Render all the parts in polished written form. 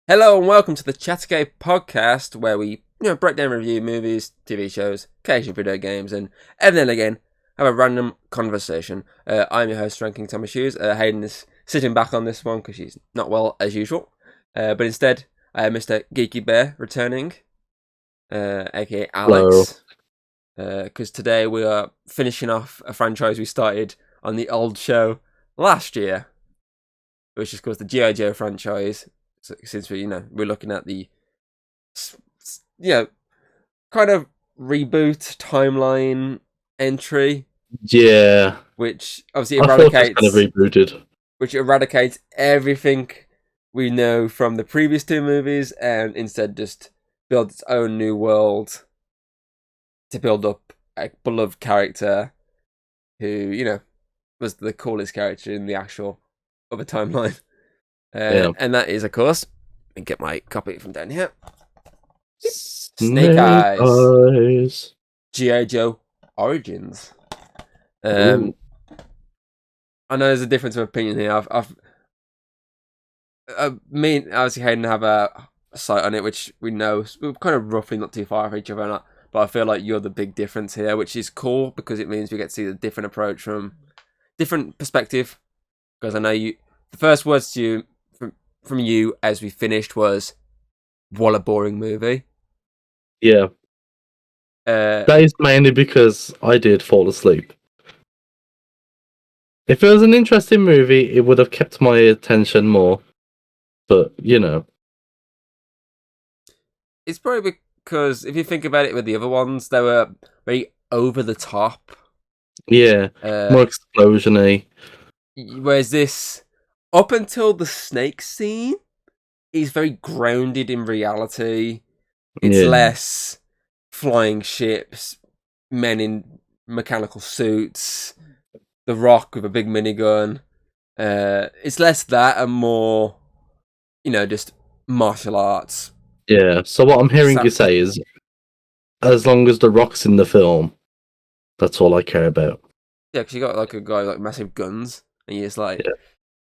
Hello and welcome to the Chattergate podcast, where we break down, review movies, TV shows, occasionally video games, and every now and again have a random conversation. I'm your host, Ranking Thomas Hughes. Hayden is sitting back on this one because she's not well as usual, but instead I have Mr. Geeky Bear returning, aka Hello. Alex, because today we are finishing off a franchise we started on the old show last year, which is, of course, the G.I. Joe franchise. So, since we're looking at the kind of reboot timeline entry, Yeah, which obviously I thought it was kind of rebooted. eradicates everything we know from the previous two movies, and instead just builds its own new world to build up a beloved character who was the coolest character in the actual other timeline. Yeah. And that is, of course, and get my copy from down here. Snake Snake Eyes. G.I. Joe Origins. Ooh. I know there's a difference of opinion here. Me and obviously Hayden have a site on it, which we know we're kind of roughly not too far from each other, but I feel like you're the big difference here, which is cool because it means we get to see the different approach from different perspective. Because I know the first words to you from you as we finished was, "What a boring movie." Yeah. That is mainly because I did fall asleep. If it was an interesting movie, it would have kept my attention more. But, It's probably because if you think about it with the other ones, they were very over the top. Yeah, more explosion-y. Whereas this, up until the snake scene, is very grounded in reality. It's less flying ships, men in mechanical suits, The Rock with a big minigun. It's less that and more, just martial arts. Yeah, so what I'm hearing you say is, as long as The Rock's in the film, that's all I care about. Yeah, because you got like a guy with like massive guns, and you're just like, Yeah.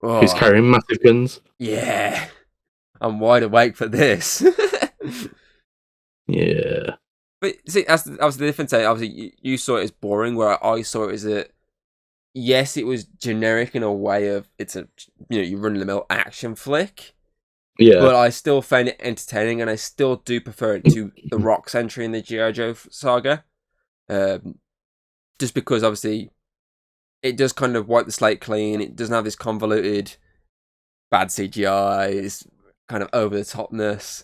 oh, Who's carrying massive guns? yeah, I'm wide awake for this. Yeah. But see, that's obviously the difference. Obviously, you saw it as boring, where I saw it as yes, it was generic in a way of it's a you run the mill action flick. Yeah. But I still found it entertaining, and I still do prefer it to the Rock's entry in the G.I. Joe saga. Just because obviously it does kind of wipe the slate clean. It doesn't have this convoluted bad CGI. It's kind of over the topness.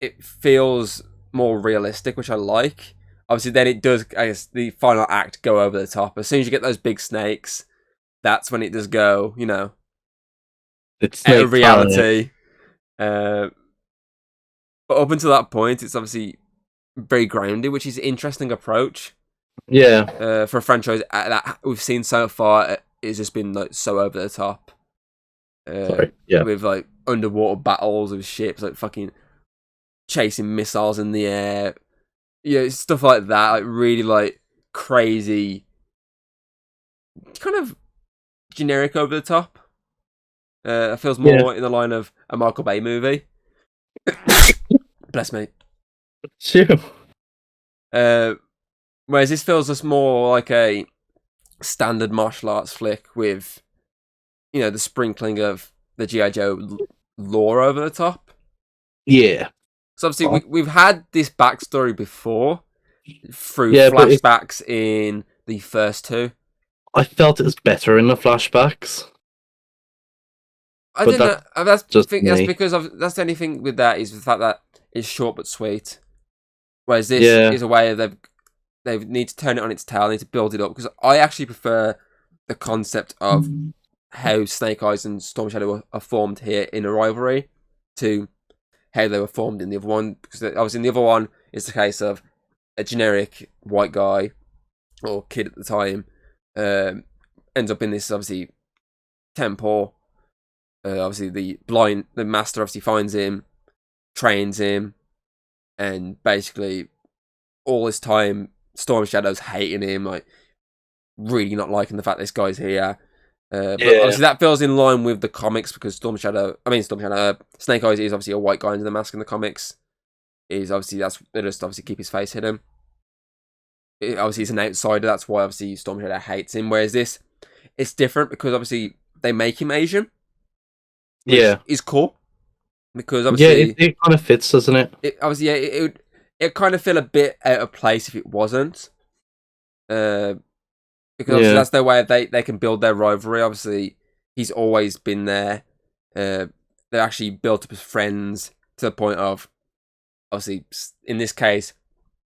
It feels more realistic, which I like. Obviously, then it does, I guess, the final act go over the top. As soon as you get those big snakes, that's when it does go, It's out snake of reality. But up until that point, it's obviously very grounded, which is an interesting approach. Yeah. For a franchise that we've seen so far, it's just been like so over the top. Sorry. Yeah. With like underwater battles of ships, like fucking chasing missiles in the air, stuff like that. Like really like crazy, kind of generic, over the top. It feels more in the line of a Michael Bay movie. Bless me. Sure. Whereas this feels just more like a standard martial arts flick with, the sprinkling of the G.I. Joe lore over the top. Yeah. So obviously we've had this backstory before through Yeah, flashbacks in the first two. I felt it was better in the flashbacks. I didn't know. That's because that's the only thing with that is the fact that it's short but sweet. Whereas this is a way of they need to turn it on its tail, they need to build it up. Because I actually prefer the concept of how Snake Eyes and Storm Shadow are formed here in a rivalry to how they were formed in the other one. Because obviously in the other one, it's the case of a generic white guy or kid at the time ends up in this obviously temple. Obviously the master obviously finds him, trains him, and basically all this time Storm Shadow's hating him, like really not liking the fact this guy's here. But obviously that feels in line with the comics because Snake Eyes is obviously a white guy under the mask in the comics. Is obviously they just obviously keep his face hidden. Obviously he's an outsider. That's why obviously Storm Shadow hates him. Whereas this, it's different because obviously they make him Asian, which is cool. Because obviously it kind of fits, doesn't it? It kind of feel a bit out of place if it wasn't. Because obviously that's their way of they can build their rivalry. Obviously, he's always been there. They're actually built up as friends to the point of, obviously, in this case,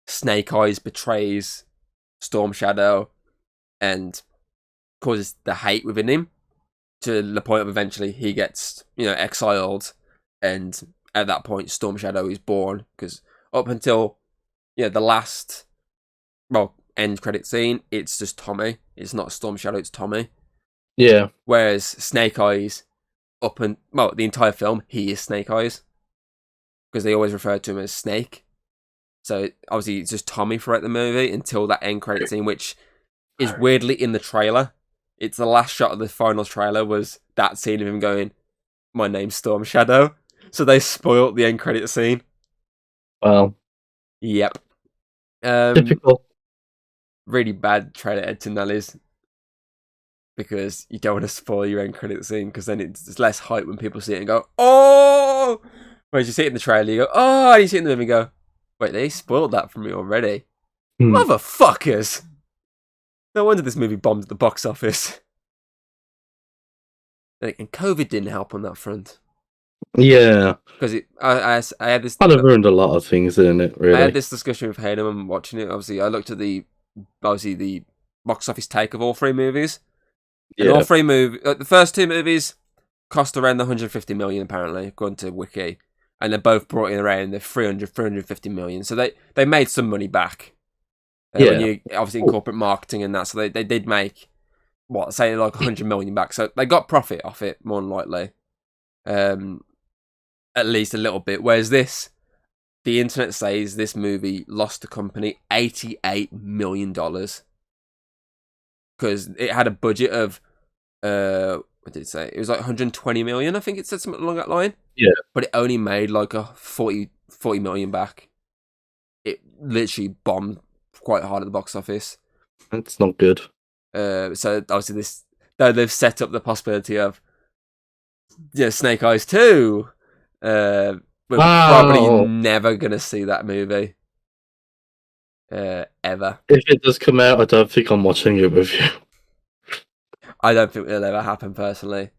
Snake Eyes betrays Storm Shadow and causes the hate within him to the point of eventually he gets, exiled, and at that point Storm Shadow is born. Because up until the last, end credit scene, it's just Tommy. It's not Storm Shadow, it's Tommy. Yeah. Whereas Snake Eyes, the entire film, he is Snake Eyes. Because they always refer to him as Snake. So, obviously, it's just Tommy throughout the movie until that end credit scene, which is weirdly in the trailer. It's the last shot of the final trailer was that scene of him going, "My name's Storm Shadow." So they spoiled the end credit scene. Well. Yep. Typical. Really bad trailer editing, that is. Because you don't want to spoil your end credit scene, because then it's less hype when people see it and go, "Oh!" Whereas you see it in the trailer, you go, "Oh!" And you see it in the movie and go, "Wait, they spoiled that for me already." Motherfuckers! No wonder this movie bombed at the box office. And COVID didn't help on that front. Yeah. Because I had this... kind of ruined a lot of things, didn't it, really? I had this discussion with Hayden when watching it. Obviously, I looked at the box office take of all three movies. And all three movies... the first two movies cost around 150 million, apparently, according to Wiki. And they both brought in around the 350 million. So they made some money back. When you obviously incorporate marketing and that. So they did make, say like 100 million back. So they got profit off it, more than likely. At least a little bit. Whereas this, the internet says this movie lost the company $88 million. Because it had a budget of, what did it say? It was like 120 million, I think it said something along that line. Yeah. But it only made like a 40 million back. It literally bombed quite hard at the box office. That's not good. So obviously they've set up the possibility of Snake Eyes 2. We're probably never gonna see that movie. Ever. If it does come out, I don't think I'm watching it with you. I don't think it'll ever happen personally.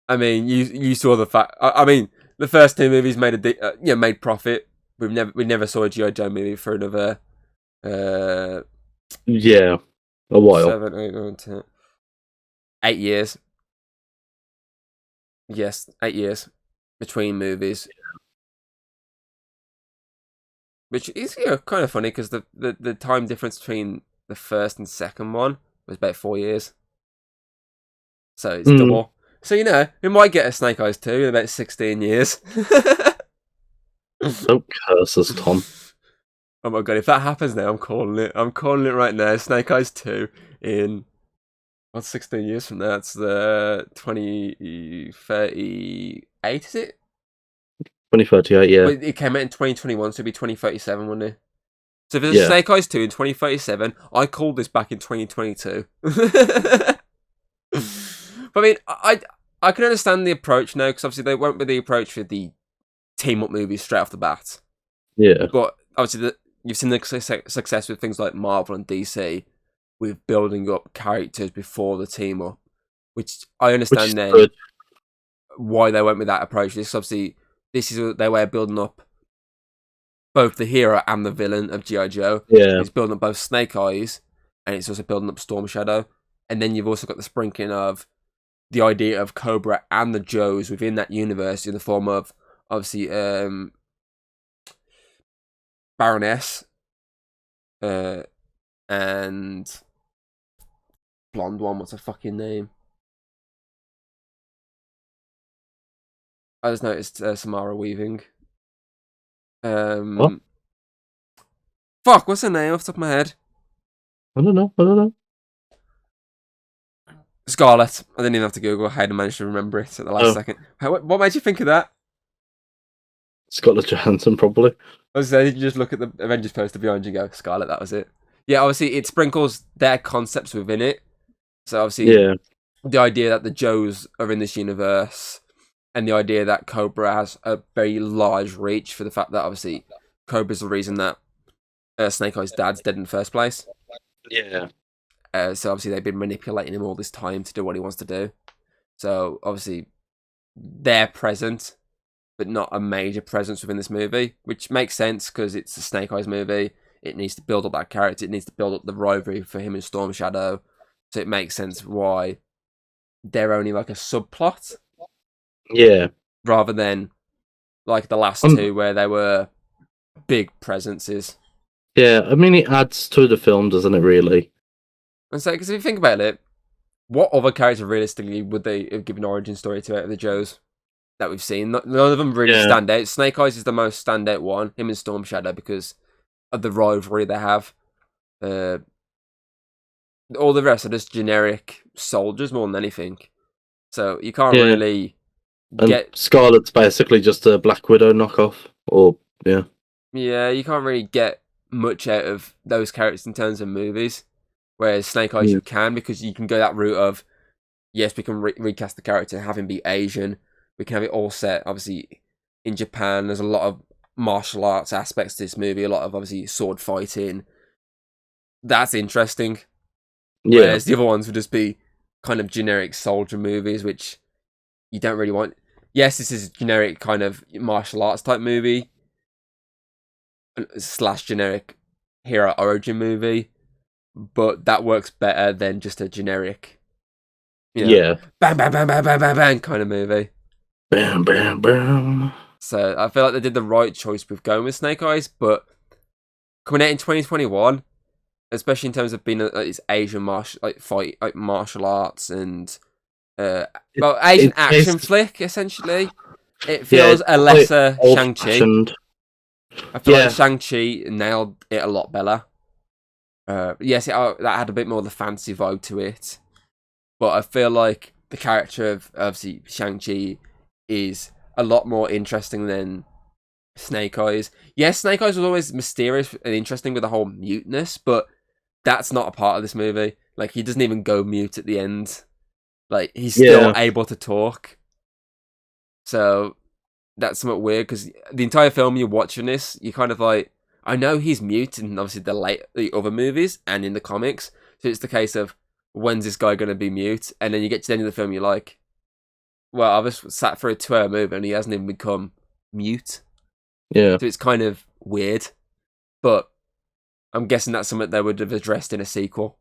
I mean, you saw the fact. I mean, the first two movies made made profit. We never saw a G.I. Joe movie for another. A while. 7, 8, 9, 10. 8 years. Yes, 8 years between movies. Which is kind of funny because the time difference between the first and second one was about 4 years. So it's double. So we might get a Snake Eyes 2 in about 16 years. Don't curse us, Tom. Oh my god, if that happens now, I'm calling it. I'm calling it right now. Snake Eyes 2 in... What's 16 years from now? It's the 2038, is it? 2038, yeah. Well, it came out in 2021, so it'd be 2037, wouldn't it? So if there's a Snake Eyes 2 in 2037, I called this back in 2022. But I mean, I can understand the approach now, because obviously they went with the approach for the team-up movies straight off the bat. Yeah. But obviously you've seen the success with things like Marvel and DC with building up characters before the team-up, which I understand then good. Why they went with that approach. This is their way of building up both the hero and the villain of G.I. Joe. Yeah. It's building up both Snake Eyes, and it's also building up Storm Shadow. And then you've also got the sprinkling of the idea of Cobra and the Joes within that universe in the form of, obviously, Baroness, and blonde one, what's her fucking name? I just noticed Samara Weaving. What? Fuck, what's her name off the top of my head? I don't know. Scarlet. I didn't even have to Google. I had managed to remember it at the last second. What made you think of that? Scarlett Johansson, probably. I was saying, you just look at the Avengers poster behind you and go, Scarlet, that was it. Yeah, obviously, it sprinkles their concepts within it. So, obviously, the idea that the Joes are in this universe, and the idea that Cobra has a very large reach for the fact that, obviously, Cobra's the reason that Snake Eyes' dad's dead in the first place. Yeah. So, obviously, they've been manipulating him all this time to do what he wants to do. So, obviously, they're present, but not a major presence within this movie, which makes sense because it's a Snake Eyes movie. It needs to build up that character. It needs to build up the rivalry for him and Storm Shadow. So it makes sense why they're only like a subplot. Yeah. Rather than like the last two where they were big presences. Yeah, I mean, it adds to the film, doesn't it, really? And so, because if you think about it, what other character realistically would they have given an origin story to out of the Joes that we've seen? None of them really stand out. Snake Eyes is the most standout one, him and Storm Shadow, because of the rivalry they have. All the rest are just generic soldiers more than anything. So you can't really get... And Scarlet's basically just a Black Widow knockoff. Yeah, you can't really get much out of those characters in terms of movies. Whereas Snake Eyes you can, because you can go that route of, yes, we can recast the character and have him be Asian. We can have it all set, obviously, in Japan. There's a lot of martial arts aspects to this movie, a lot of, obviously, sword fighting. That's interesting. Yeah. Whereas the other ones would just be kind of generic soldier movies, which you don't really want. Yes, this is a generic kind of martial arts type movie / generic hero origin movie, but that works better than just a generic, bam, bam, bam, bam, bam, bam, bam kind of movie. Bam, bam, bam. So I feel like they did the right choice with going with Snake Eyes, but coming out in 2021, especially in terms of being it's Asian martial arts and Asian action flick, essentially. It feels a lesser Shang-Chi. I feel like Shang-Chi nailed it a lot better. Yes, that had a bit more of the fancy vibe to it, but I feel like the character of obviously Shang-Chi is a lot more interesting than Snake Eyes. Yes, Snake Eyes was always mysterious and interesting with the whole muteness, but that's not a part of this movie. Like, he doesn't even go mute at the end. Like, he's still able to talk. So that's somewhat weird, because the entire film you're watching this, you're kind of like, I know he's mute in obviously the other movies and in the comics, so it's the case of, when's this guy going to be mute? And then you get to the end of the film, you're like, well, I've just sat for a 2-hour movie and he hasn't even become mute. Yeah. So it's kind of weird, but I'm guessing that's something they would have addressed in a sequel.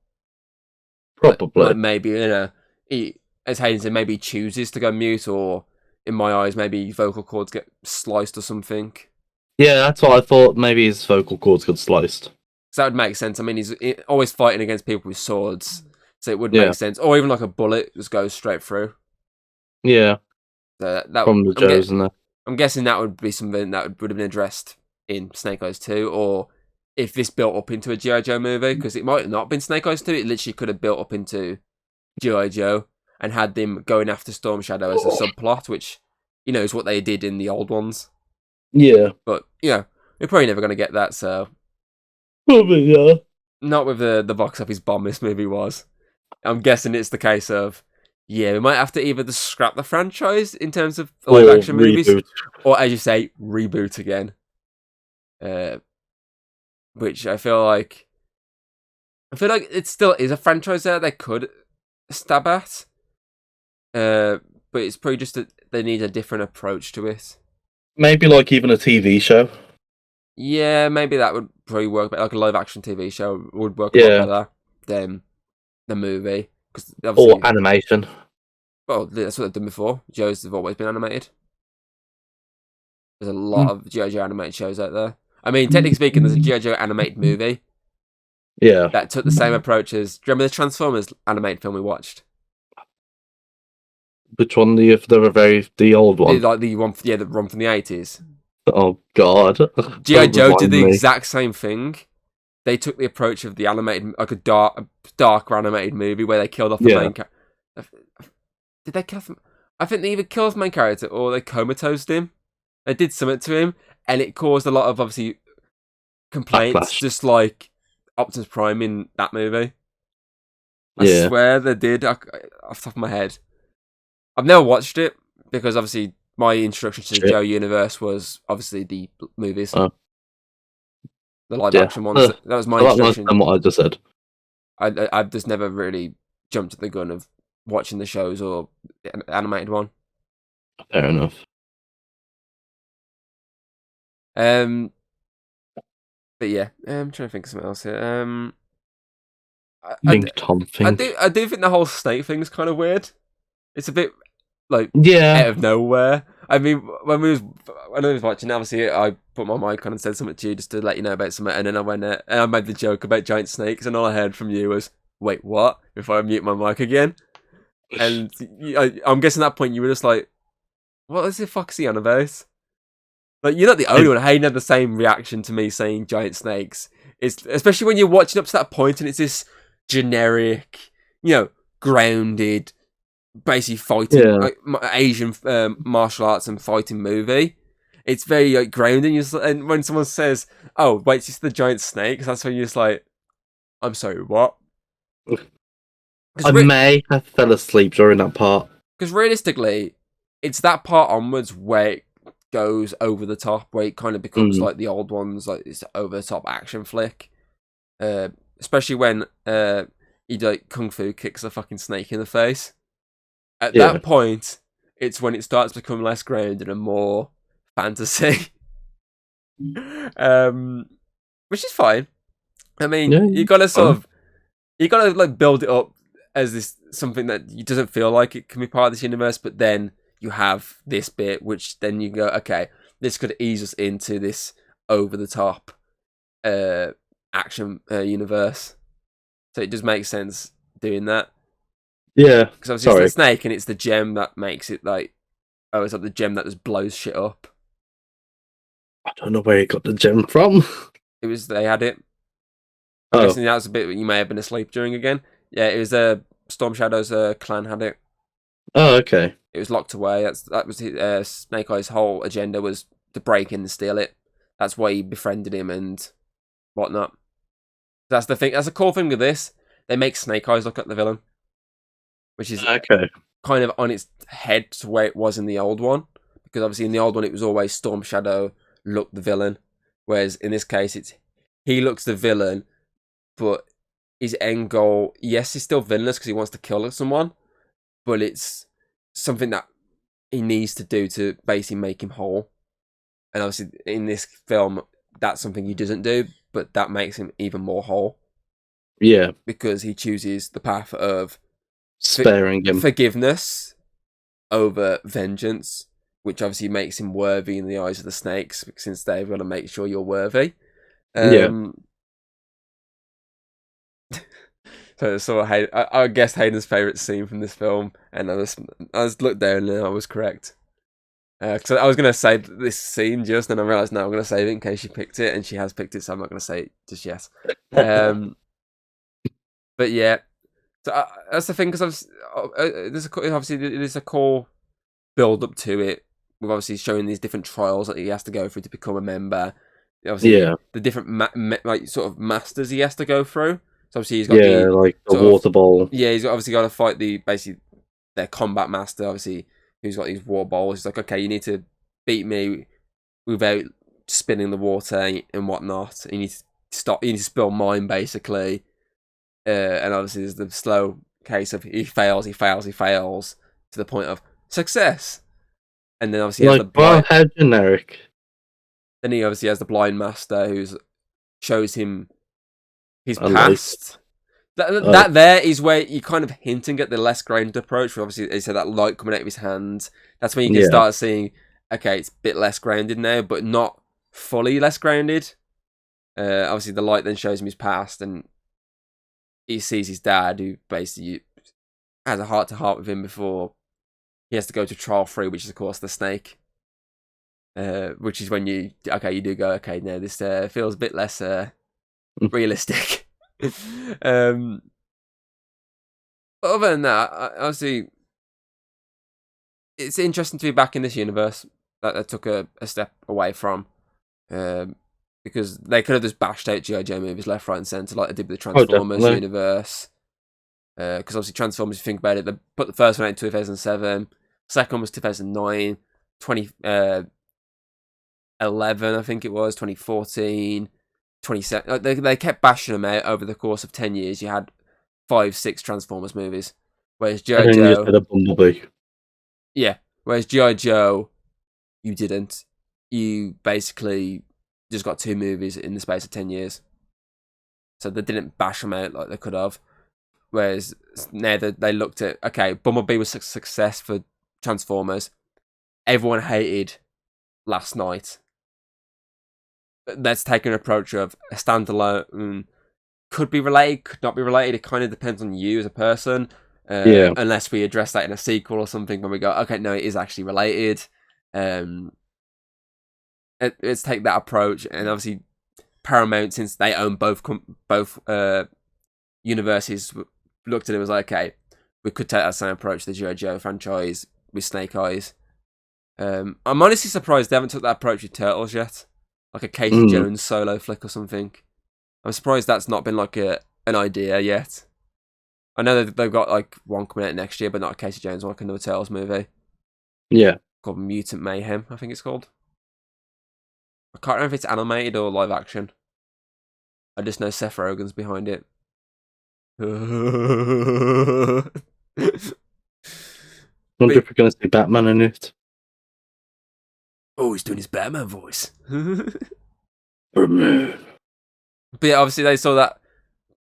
Probably. Like maybe, as Hayden said, maybe he chooses to go mute, or in my eyes, maybe vocal cords get sliced or something. Yeah, that's what I thought. Maybe his vocal cords got sliced. So that would make sense. I mean, he's always fighting against people with swords, so it would make sense. Or even like a bullet just goes straight through. Yeah. So that from the Joes and that. I'm guessing that would be something that would have been addressed in Snake Eyes 2, or if this built up into a G.I. Joe movie, because it might have not been Snake Eyes 2, it literally could have built up into G.I. Joe and had them going after Storm Shadow as a subplot, which, is what they did in the old ones. Yeah. But, we're probably never going to get that, so... Probably, yeah. Not with the box office bomb this movie was. I'm guessing it's the case of, we might have to either just scrap the franchise in terms of live-action movies, or, as you say, reboot again. Which I feel like it still is a franchise there they could stab at. But it's probably just that they need a different approach to it. Maybe like even a TV show. Yeah, maybe that would probably work better. Like a live-action TV show would work a lot better than the movie. Or animation. Well, that's what they've done before. Joes have always been animated. There's a lot of G.I. Joe animated shows out there. I mean, technically speaking, there's a G.I. Joe animated movie. Yeah. That took the same approach as... Do you remember the Transformers animated film we watched? Which one? The old one? Like the one, the one from the 80s. Oh, God. G.I. Joe did the exact same thing. They took the approach of the animated, like a darker animated movie where they killed off the main character. Did they kill him? I think they either killed the main character or they comatosed him. They did something to him, and it caused a lot of obviously complaints, Backlash. just like Optimus Prime in that movie. I swear they did. Off the top of my head, I've never watched it because obviously my introduction to the Joe universe was obviously the movies, the live action ones. That was my introduction. That's what I just said. I've just never really jumped at the gun of watching the shows or the animated one. Fair enough. But yeah, I'm trying to think of something else here. I do think the whole snake thing is kind of weird. It's a bit like out of nowhere. I mean, when I was watching, obviously I put my mic on and said something to you just to let you know about something, and then I went and I made the joke about giant snakes, and all I heard from you was, "Wait, what?" If I mute my mic again, and I'm guessing at that point you were just like, "What is the fuck is he on about?" Like, you're not the only one. Hayden had the same reaction to me saying giant snakes. It's especially when you're watching up to that point and it's this generic, grounded, basically fighting Asian martial arts and fighting movie. It's very like grounding. And when someone says, "Oh, wait, it's just the giant snakes," that's when you're just like, "I'm sorry, what?" I may have fell asleep during that part. Because realistically, it's that part onwards where it goes over the top, where it kind of becomes like the old ones, like this over the top action flick. Especially when he like kung fu kicks a fucking snake in the face. At that point, it's when it starts to become less grounded and more fantasy. Which is fine. I mean, you gotta like build it up as this something that doesn't feel like it can be part of this universe, but then you have this bit, which then you go, okay, this could ease us into this over-the-top action universe. So it does make sense doing that. Yeah. Because obviously it's the snake and it's the gem that makes it like, it's like the gem that just blows shit up. I don't know where he got the gem from. They had it. I'm guessing that was a bit you may have been asleep during again. Yeah, it was Storm Shadow's clan had it. Oh, okay. It was locked away. That was Snake Eye's whole agenda, was to break in and steal it. That's why he befriended him and whatnot. That's the thing. That's a cool thing with this. They make Snake Eyes look like the villain, which is kind of on its head to where it was in the old one. Because obviously in the old one it was always Storm Shadow looked the villain, whereas in this case he looks the villain, but his end goal, yes, he's still villainous because he wants to kill someone, but it's something that he needs to do to basically make him whole. And obviously in this film, that's something he doesn't do, but that makes him even more whole. Yeah. Because he chooses the path of sparing him, forgiveness over vengeance, which obviously makes him worthy in the eyes of the snakes, since they've got to make sure you're worthy. So I guessed Hayden's favourite scene from this film, and I was looked down and I was correct. Because I was going to say this scene just, then I realised no, I'm going to save it in case she picked it, and she has picked it, so I'm not going to say it just yet. But yeah, so that's the thing, because there's a core build up to it. We've obviously shown these different trials that he has to go through to become a member. Obviously, the different like sort of masters he has to go through. So obviously he's got like the water bowl. Yeah, he's obviously got to fight their combat master, obviously, who's got these water bowls. He's like, okay, you need to beat me without spinning the water and whatnot. You need to stop. You need to spill mine, basically. And obviously there's the slow case of he fails to the point of success. And then obviously he has the blind. How generic. Then he obviously has the blind master who shows him his past. That there is where you're kind of hinting at the less grounded approach. Where obviously they said that light coming out of his hands. That's when you can start seeing, okay, it's a bit less grounded now, but not fully less grounded. Obviously the light then shows him his past, and he sees his dad, who basically has a heart-to-heart with him before he has to go to trial 3, which is of course the snake. Which is when you do go, okay, now this feels a bit less realistic. But other than that, obviously, it's interesting to be back in this universe that they took a step away from. Because they could have just bashed out G.I. Joe movies left, right, and centre like they did with the Transformers universe. Because obviously Transformers, if you think about it, they put the first one out in 2007, second one was 2009, 2011, I think it was, 2014, 27. They kept bashing them out over the course of 10 years. You had 5-6 Transformers movies. Whereas G.I. Joe... you just had a Bumblebee. Yeah. Whereas G.I. Joe, you didn't. You basically just got 2 movies in the space of 10 years. So they didn't bash them out like they could have. Whereas now they looked at, okay, Bumblebee was a success for Transformers. Everyone hated Last Night. Let's take an approach of a standalone. Could be related, could not be related. It kind of depends on you as a person. Unless we address that in a sequel or something when we go, okay, no, it is actually related. Let's take that approach. And obviously, Paramount, since they own both universes, looked at it and was like, okay, we could take that same approach to the G.I. Joe franchise with Snake Eyes. I'm honestly surprised they haven't took that approach with Turtles yet. Like a Casey Jones solo flick or something. I'm surprised that's not been like an idea yet. I know that they've got like one coming out next year, but not a Casey Jones one, like another Turtles movie. Yeah. Called Mutant Mayhem, I think it's called. I can't remember if it's animated or live action. I just know Seth Rogen's behind it. Wonder if we're going to see Batman in it. Oh, he's doing his Batman voice. Batman. But yeah, obviously they saw that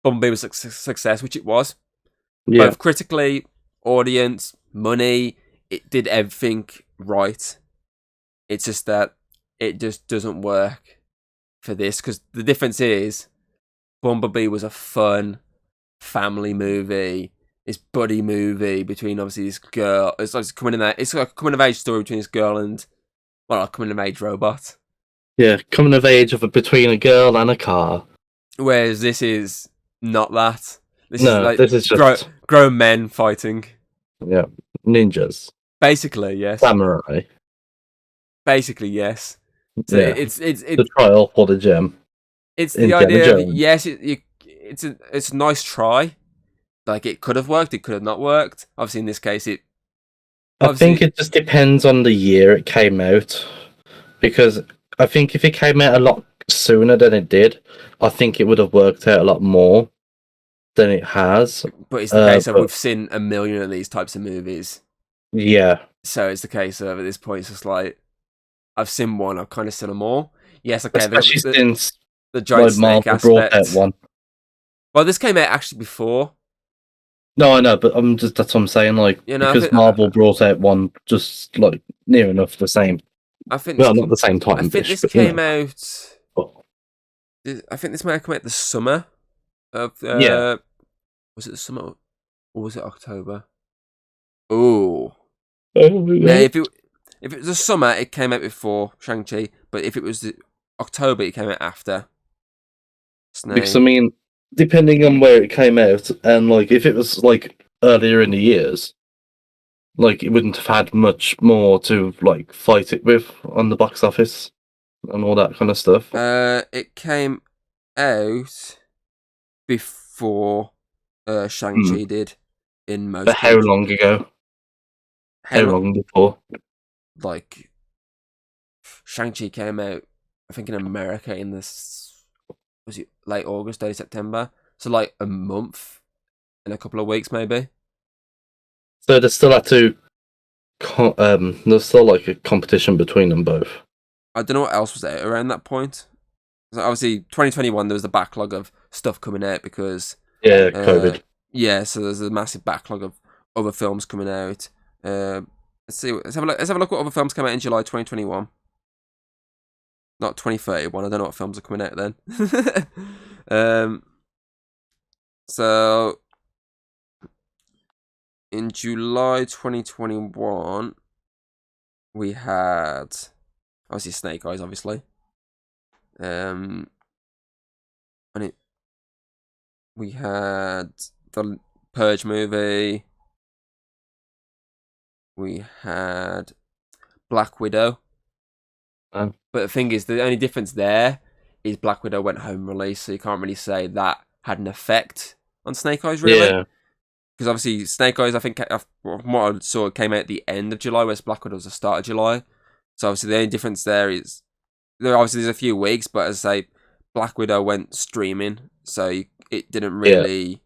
Bumblebee was a success, which it was. Yeah. Both critically, audience, money, it did everything right. It's just that it just doesn't work for this, because the difference is Bumblebee was a fun family movie, this buddy movie between obviously this girl. It's like it's like a coming of age story between this girl and a coming of age robot. Yeah, coming of age between a girl and a car. Whereas this is not that. This is just grown men fighting. Yeah, ninjas. Basically, yes. Samurai. Basically, yes. So yeah. it's the trial for the gem. It's the idea of, yes, it's a nice try. Like, it could have worked, it could have not worked. Obviously, in this case, I think it just depends on the year it came out. Because I think if it came out a lot sooner than it did, I think it would have worked out a lot more than it has. But it's the case of we've seen a million of these types of movies. Yeah. So it's the case of, at this point, it's just like, I've seen one, I've kind of seen them all. Yes, okay. Especially since the giant snake Marvel aspect. Brought out one. Well, this came out actually before. No, I know, but that's what I'm saying. Like, because Marvel brought out one just like near enough the same. I think not the same time. I think this came out. I think this might have come out the summer of. Was it the summer or was it October? Oh. Yeah, if it was the summer, it came out before Shang-Chi. But if it was October, it came out after. Snake. Because I mean, depending on where it came out, and like if it was like earlier in the years, like it wouldn't have had much more to like fight it with on the box office and all that kind of stuff. It came out before Shang-Chi did in most. But how long ago? How long before? Like, Shang-Chi came out, I think, in America in this, was it late August, early September? So like a month in a couple of weeks, maybe. So there's still there's still like a competition between them both. I don't know what else was out around that point. So obviously, 2021 there was the backlog of stuff coming out because COVID. Yeah, so there's a massive backlog of other films coming out. Let's have a look what other films came out in July 2021. Not 2031. I don't know what films are coming out then. So in July 2021, we had obviously Snake Eyes, obviously. We had Purge movie. We had Black Widow. But the thing is, the only difference there is Black Widow went home release, so you can't really say that had an effect on Snake Eyes, really. Yeah. Because obviously, Snake Eyes, I think, from what I saw, came out at the end of July, whereas Black Widow was the start of July. So obviously, the only difference there is, there's a few weeks, but as I say, Black Widow went streaming, so it didn't really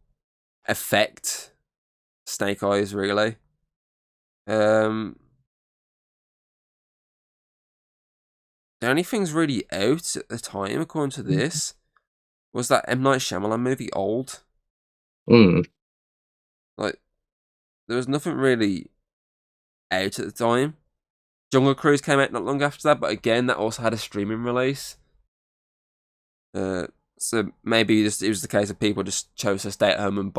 affect Snake Eyes, really. The only things really out at the time, according to this, was that M. Night Shyamalan movie, Old. Like, there was nothing really out at the time. Jungle Cruise came out not long after that, but again, that also had a streaming release. So maybe it was the case of people just chose to stay at home and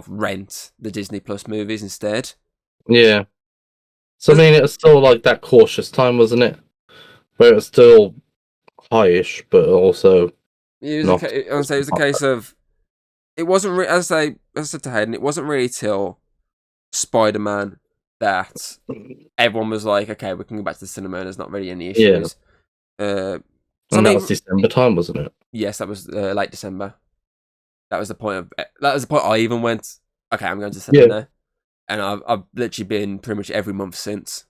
rent the Disney Plus movies instead. Yeah. So, I mean, it was still like that cautious time, wasn't it? Where it was still high-ish, but also not. I would say it was a case of, it wasn't, as I said to Hayden, it wasn't really till Spider-Man that everyone was like, okay, we can go back to the cinema and there's not really any issues. Yeah. That was December time, wasn't it? Yes, that was late December. That was the point I even went, okay, I'm going to the cinema now. And I've literally been pretty much every month since.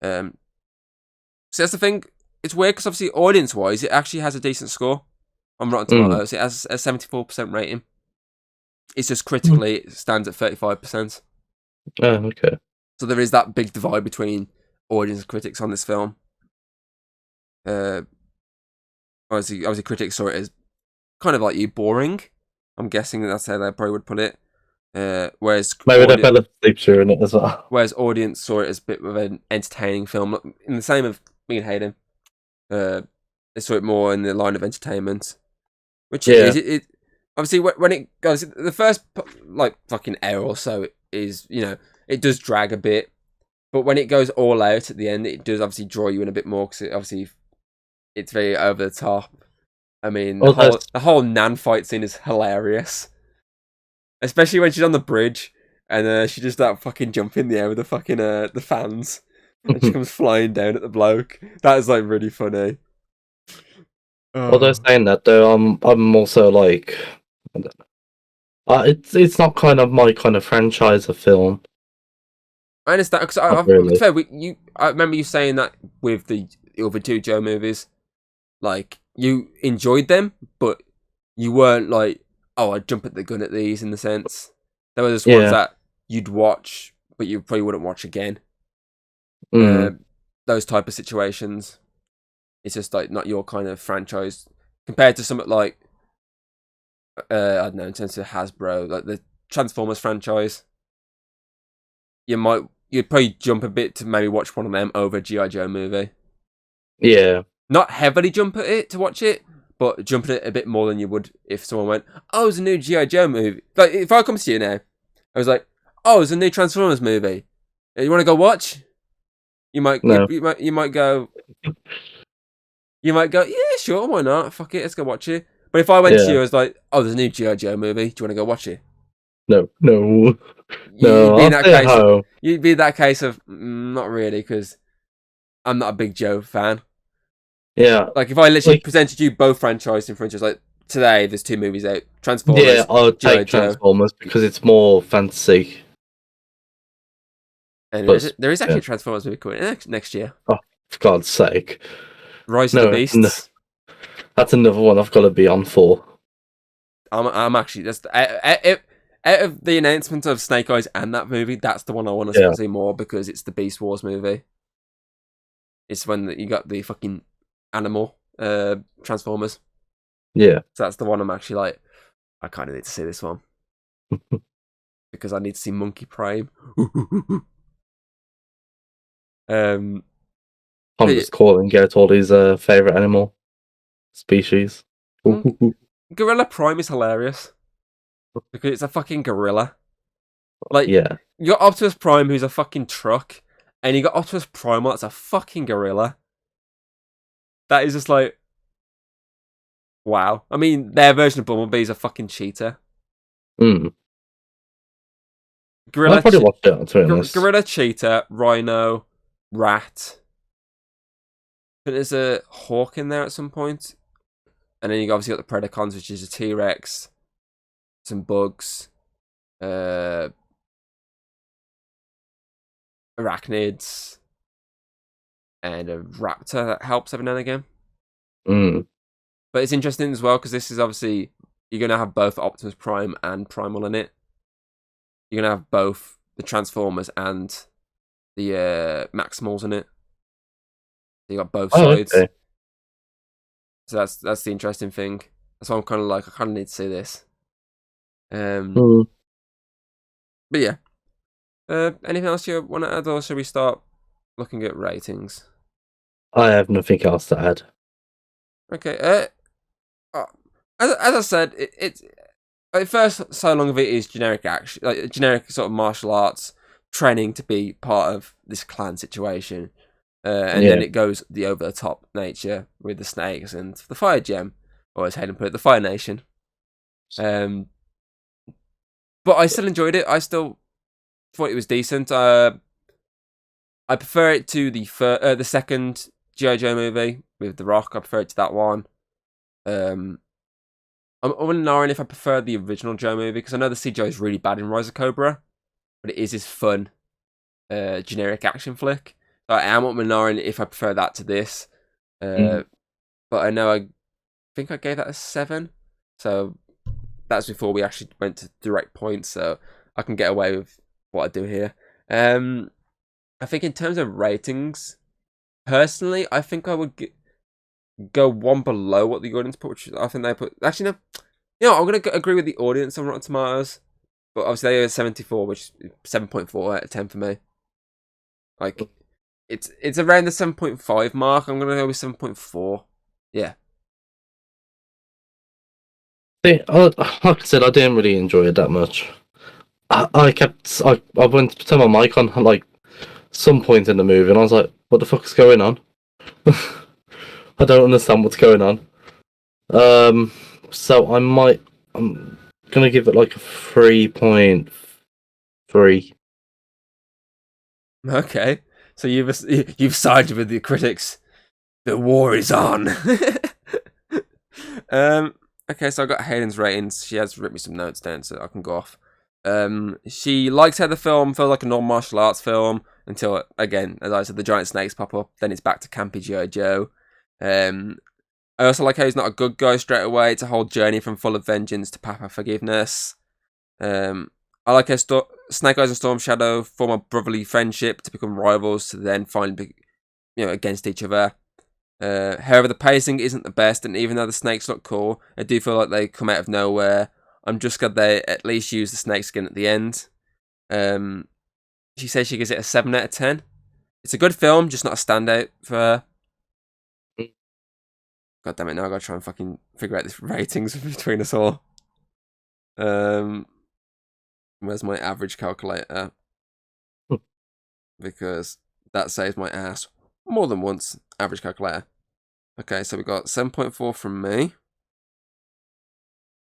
So that's the thing. It's weird because obviously audience-wise, it actually has a decent score on Rotten Tomatoes. It has a 74% rating. It's just critically, it stands at 35%. Oh, okay. So there is that big divide between audience and critics on this film. Obviously, critics saw it as kind of like boring. I'm guessing that's how they probably would put it. Whereas maybe they fell asleep during it as well. Whereas audience saw it as a bit of an entertaining film. In the same of me and Hayden, they saw it more in the line of entertainment, which it is. It obviously when it goes, the first like fucking hour or so is, it does drag a bit, but when it goes all out at the end, it does obviously draw you in a bit more because it's very over the top. I mean, the whole Nan fight scene is hilarious. Especially when she's on the bridge and she just that fucking jump in the air with the fucking the fans, and she comes flying down at the bloke. That is like really funny. Although saying that though, I'm also like, I don't know. It's not kind of my kind of franchise of film. I understand because I remember you saying that with the other two Joe movies, like you enjoyed them, but you weren't like, oh, I'd jump at the gun at these, in the sense. There were just ones that you'd watch, but you probably wouldn't watch again. Those type of situations. It's just like not your kind of franchise. Compared to something like, I don't know, in terms of Hasbro, like the Transformers franchise. You'd probably jump a bit to maybe watch one of them over a G.I. Joe movie. Yeah. Not heavily jump at it to watch it, but jumping it a bit more than you would if someone went, oh, there's a new G.I. Joe movie. Like, if I come to you now, I was like, oh, there's a new Transformers movie. You want to go watch? You might go, yeah, sure, why not? Fuck it, let's go watch it. But if I went to you, I was like, oh, there's a new G.I. Joe movie. Do you want to go watch it? No. You'd be in that case of, not really, because I'm not a big Joe fan. Yeah. Like, if I literally presented you both franchises in front of like, today, there's two movies out. Transformers. Yeah, I'll take Transformers because it's more fantasy. And there is actually a Transformers movie coming next year. Oh, for God's sake. Rise of the Beasts. That's another one I've got to be on for. I'm actually just out of the announcement of Snake Eyes and that movie, that's the one I want to see more, because it's the Beast Wars movie. It's when you got the fucking animal Transformers. Yeah. So that's the one I'm actually like, I kind of need to see this one. Because I need to see Monkey Prime. I'm just calling out all his favourite animal species. Gorilla Prime is hilarious. Because it's a fucking gorilla. Like, you got Optimus Prime, who's a fucking truck, and you got Optimus Primal, that's a fucking gorilla. That is just like, wow. I mean, their version of Bumblebee is a fucking cheetah. Mm. Gorilla, I'll probably watch it, to be honest. gorilla, cheetah, rhino, rat. I think there's a hawk in there at some point. And then you obviously got the Predacons, which is a T-Rex, some bugs, arachnids, and a raptor that helps every now and again. Mm. But it's interesting as well because this is obviously you're gonna have both Optimus Prime and Primal in it. You're gonna have both the Transformers and the Maximals in it. So you got both sides. Okay. So that's the interesting thing. That's why I'm kind of like I kind of need to see this. Mm. But yeah. Anything else you want to add, or should we start looking at ratings? I have nothing else to add. Okay. As I said, it's at first so long of it is generic action, like generic sort of martial arts training to be part of this clan situation, and then it goes the over the top nature with the snakes and the fire gem, or as Hayden put it, the Fire Nation. But I still enjoyed it. I still thought it was decent. I prefer it to the second G.I. Joe movie with The Rock. I prefer it to that one. I'm wondering if I prefer the original Joe movie because I know the CGI is really bad in Rise of Cobra, but it is this fun, generic action flick. So I am wondering if I prefer that to this. But I know I think I gave that a 7. So that's before we actually went to direct points. So I can get away with what I do here. I think in terms of ratings, personally, I think I would go one below what the audience put, which I think they put. Actually, no. You know, I'm going to agree with the audience on Rotten Tomatoes, but obviously they are 74, which is 7.4 out of 10 for me. Like, it's around the 7.5 mark. I'm going to go with 7.4. Yeah. See, like I said, I didn't really enjoy it that much. I went to turn my mic on like some point in the movie, and I was like, "What the fuck is going on?" I don't understand what's going on. So I'm gonna give it like a 3.3. Okay. So you've sided with the critics. The war is on. Okay, so I got Hayden's ratings. She has written me some notes down, so I can go off. She likes how the film feels like a normal martial arts film until, again, as I said, the giant snakes pop up. Then it's back to campy G.I. Joe. I also like how he's not a good guy straight away. It's a whole journey from full of vengeance to path of forgiveness. I like how Snake Eyes and Storm Shadow form a brotherly friendship to become rivals to then finally be, against each other. However, the pacing isn't the best, and even though the snakes look cool, I do feel like they come out of nowhere. I'm just glad they at least use the snake skin at the end. She says she gives it a 7 out of 10. It's a good film, just not a standout for her. God damn it, now I gotta try and fucking figure out this ratings between us all. Where's my average calculator? Because that saves my ass more than once. Average calculator. Okay, so we got 7.4 from me,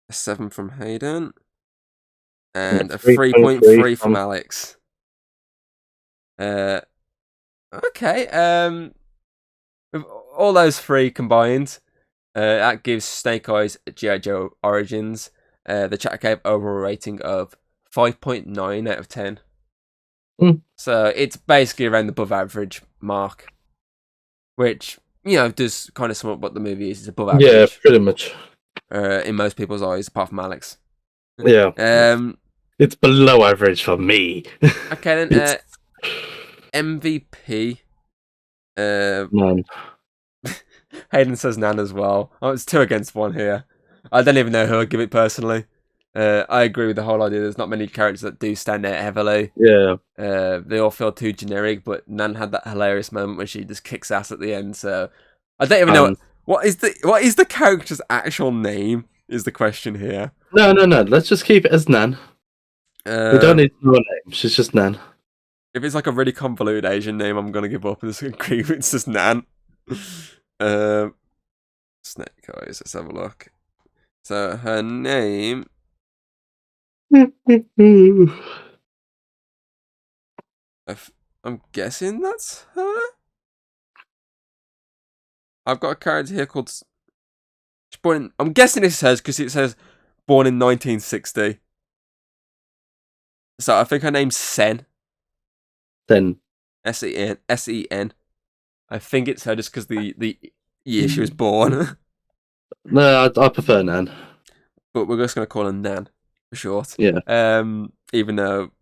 a 7 from Hayden, and a 3.3 from Alex. Okay. With all those three combined, that gives Snake Eyes G.I. Joe Origins the chat gave overall rating of 5.9 out of 10. So it's basically around the above average mark, which does kind of sum up what the movie is. It's above average. Yeah, pretty much. In most people's eyes, apart from Alex. Yeah. It's below average for me. Okay then. MVP. None. Hayden says none as well. Oh, it's 2 against 1 here. I don't even know who I'd give it personally. I agree with the whole idea. There's not many characters that do stand out heavily. Yeah. They all feel too generic, but Nan had that hilarious moment where she just kicks ass at the end. So I don't even know what is the character's actual name. Is the question here? No. Let's just keep it as Nan. We don't need to know her name. She's just Nan. If it's like a really convoluted Asian name, I'm gonna give up and just agree with it's just Nan. Snake Eyes. Let's have a look. So her name I'm guessing that's her. I've got a character here called. I'm guessing this says because it says born in 1960. So I think her name's Sen. Then Sen. Sen. I think it's her just because the year she was born. No, I prefer Nan. But we're just gonna call her Nan for short. Yeah. Even though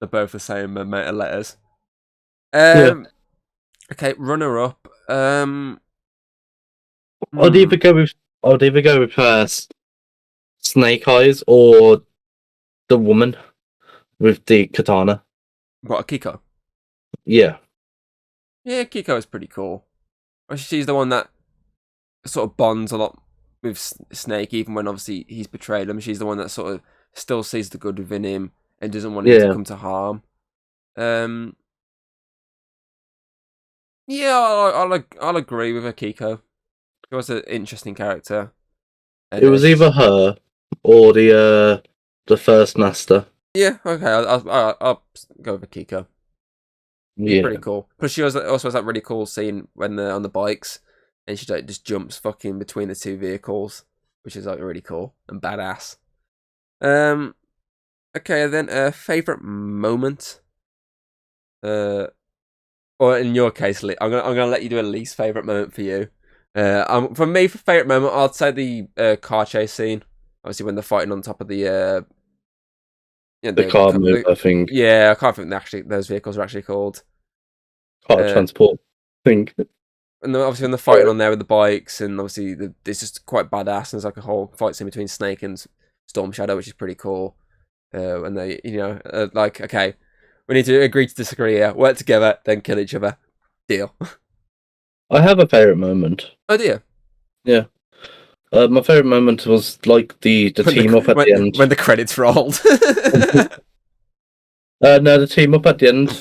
they're both the same amount of letters. Yeah. Okay, runner up. I'd either go with Snake Eyes or the woman with the katana. What, Akiko? Yeah. Yeah, Kiko is pretty cool. She's the one that sort of bonds a lot with Snake, even when obviously he's betrayed him. She's the one that sort of still sees the good within him and doesn't want him to come to harm. Yeah, I'll agree with Akiko. She was an interesting character. And it was either her or the first master. Yeah, okay, I'll go with Akiko. He's pretty cool. Plus, she also has that really cool scene when they're on the bikes, and she like just jumps fucking between the two vehicles, which is like really cool and badass. Okay, then favorite moment. Or in your case, I'm gonna let you do a least favorite moment for you. For me, for favorite moment, I'd say the car chase scene. Obviously, when they're fighting on top of the car mover thing. Yeah, I can't think those vehicles are actually called. Car transport thing. And obviously when they're fighting on there with the bikes, and obviously it's just quite badass. And there's like a whole fight scene between Snake and Storm Shadow, which is pretty cool. And they, like, okay, we need to agree to disagree here, work together, then kill each other. Deal. I have a favourite moment. Oh dear. Yeah. My favourite moment was like the team up at the end. When the credits rolled. No, the team up at the end.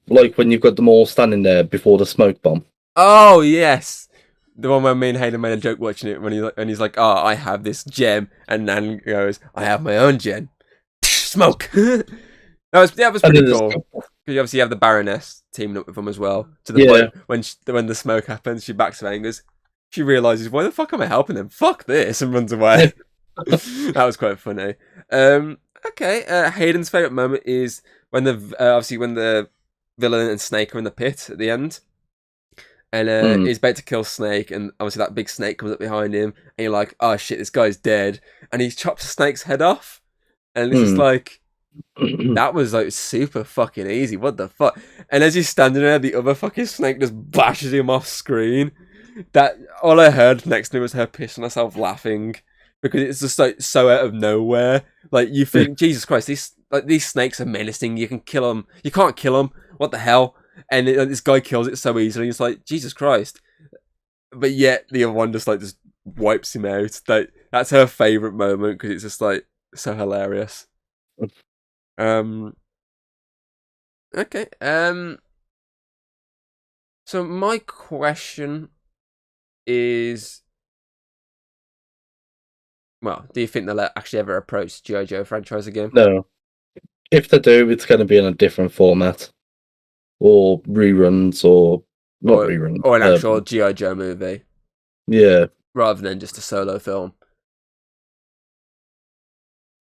Like when you've got them all standing there before the smoke bomb. Oh yes. The one where me and Hayden made a joke watching it when he's like, "Oh, I have this gem," and Nan goes, "I have my own gem." Smoke. that was pretty cool. You obviously have the Baroness teaming up with them as well. To the point when the smoke happens, she backs away and goes. She realizes, "Why the fuck am I helping them? Fuck this!" and runs away. That was quite funny. Okay. Hayden's favorite moment is when the villain and Snake are in the pit at the end. And he's about to kill Snake, and obviously that big snake comes up behind him, and you're like, oh shit, this guy's dead. And he chops Snake's head off. And it's just like, that was like super fucking easy. What the fuck? And as he's standing there, the other fucking snake just bashes him off screen. That all I heard next to me was her pissing herself laughing. Because it's just like so out of nowhere. Like you think, Jesus Christ, these snakes are menacing. You can kill them. You can't kill them. What the hell? And this guy kills it so easily. It's like, Jesus Christ. But yet the other one just wipes him out. That's her favorite moment because it's just like so hilarious. Okay. So my question is, well, do you think they'll actually ever approach G.I. Joe franchise again? No. If they do, it's going to be in a different format. Or reruns, or reruns. Or an actual G.I. Joe movie. Yeah. Rather than just a solo film.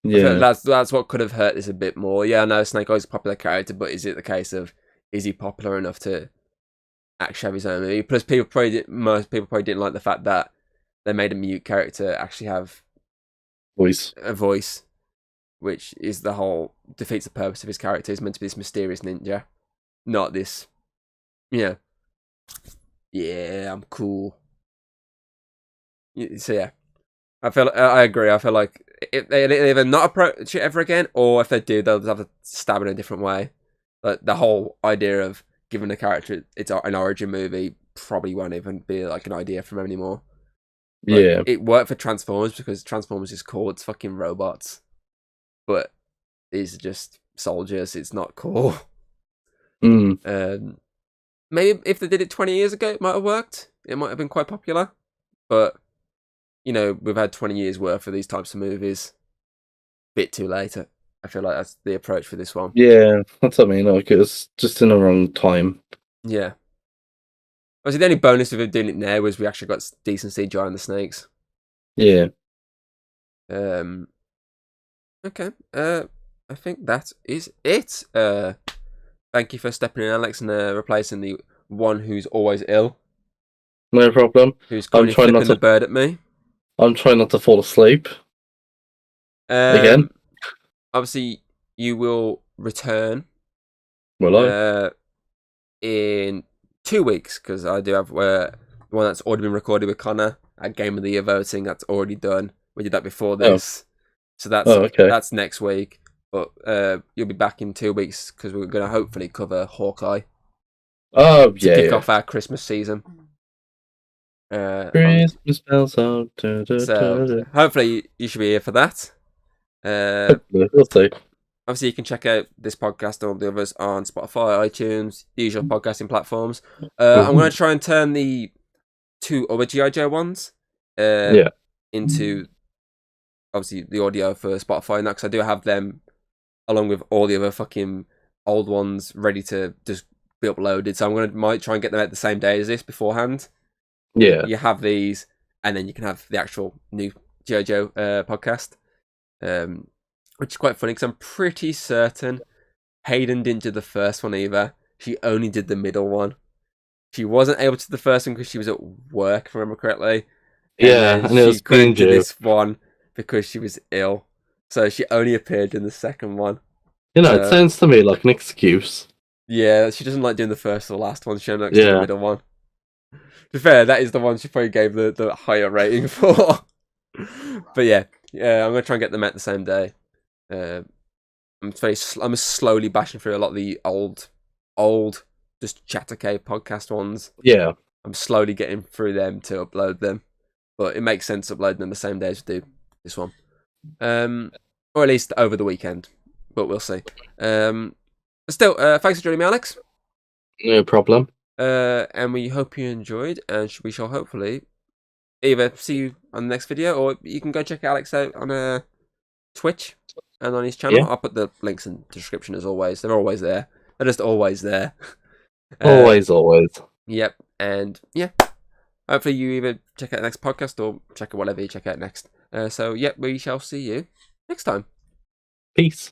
Yeah. That's what could have hurt this a bit more. Yeah, I know Snake Eyes is a popular character, but is it the case of, is he popular enough to actually have his own movie? Plus, most people probably didn't like the fact that they made a mute character actually have a voice, which is the whole defeats the purpose of his character. He's meant to be this mysterious ninja, not this. Yeah, I'm cool. So yeah, I agree. I feel like if they either not approach it ever again, or if they do, they'll have to stab in a different way. Like the whole idea of giving a character an origin movie probably won't even be like an idea from him anymore. Yeah, it worked for Transformers because Transformers is cool. It's fucking robots, but these are just soldiers. It's not cool. Maybe if they did it 20 years ago, it might have worked. It might have been quite popular, but we've had 20 years worth of these types of movies. bit too late. I feel like that's the approach for this one. Yeah, that's what I mean. Like, it was just in the wrong time. Yeah. Obviously, the only bonus of him doing it now was we actually got decent CGI on the snakes. Yeah. Okay. I think that is it. Thank you for stepping in, Alex, and replacing the one who's always ill. No problem. Who's currently flipping the bird at me. I'm trying not to fall asleep. Again? Obviously, you will return. Will I? In 2 weeks, because I do have one that's already been recorded with Connor at Game of the Year voting. That's already done. We did that before this. So that's next week. But you'll be back in 2 weeks because we're going to hopefully cover Hawkeye. To kick off our Christmas season. Christmas bells out. So hopefully you should be here for that. We'll see. Obviously, you can check out this podcast and all the others on Spotify, iTunes, the usual podcasting platforms. I'm going to try and turn the 2 other G.I. Joe ones into, obviously, the audio for Spotify now, because I do have them along with all the other fucking old ones ready to just be uploaded. So might try and get them out the same day as this beforehand. Yeah. You have these, and then you can have the actual new G.I. Joe podcast. Which is quite funny because I'm pretty certain Hayden didn't do the first one either. She only did the middle one. She wasn't able to do the first one because she was at work, if I remember correctly. And she couldn't do this one because she was ill. So she only appeared in the second one. It sounds to me like an excuse. Yeah, she doesn't like doing the first or the last one. She only likes doing the middle one. To be fair, that is the one she probably gave the higher rating for. But yeah, I'm going to try and get them out the same day. I'm slowly bashing through a lot of the old, just Chattercave podcast ones. Yeah. I'm slowly getting through them to upload them, but it makes sense uploading them the same day as we do this one, or at least over the weekend. But we'll see. Still, thanks for joining me, Alex. No problem. And we hope you enjoyed, and we shall hopefully either see you on the next video, or you can go check Alex out on Twitch and on his channel. Yeah. I'll put the links in the description as always. They're always there. They're just always there. Always. Yep. And yeah, hopefully you either check out the next podcast or check out whatever you check out next. So yeah, we shall see you next time. Peace.